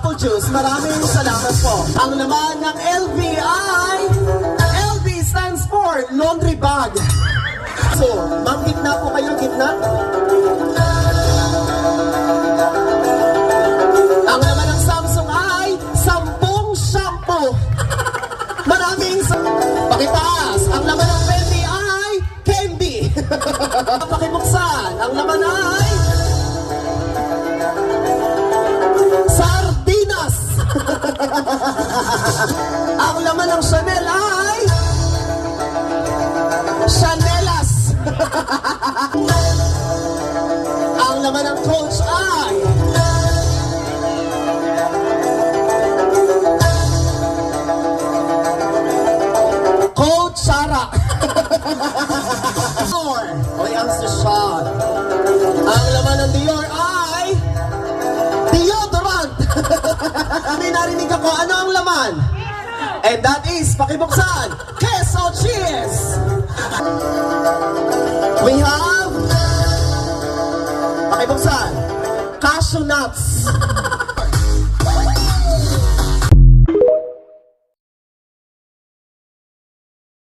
apple juice. Maraming salamat po. Ang laman ng LV ay... LV stands for laundry bag. So, ma'am, gitna po kayo, gitna. Ang laman ng Samsung ay 10 shampoo. Maraming pakitaas. Ang laman ng Fendi ay candy. Pakibuksan. Ang laman ay sardinas. Ang laman ng Chanel ay Chanelas. Ang laman ng Coach ay Coach Sara. Oy, ang shot. Ang laman ng Dior ay deodorant. May narinig ako, ano ang laman? And that is, pakibuksan, queso cheese. We have, pakibuksan, cashew nuts.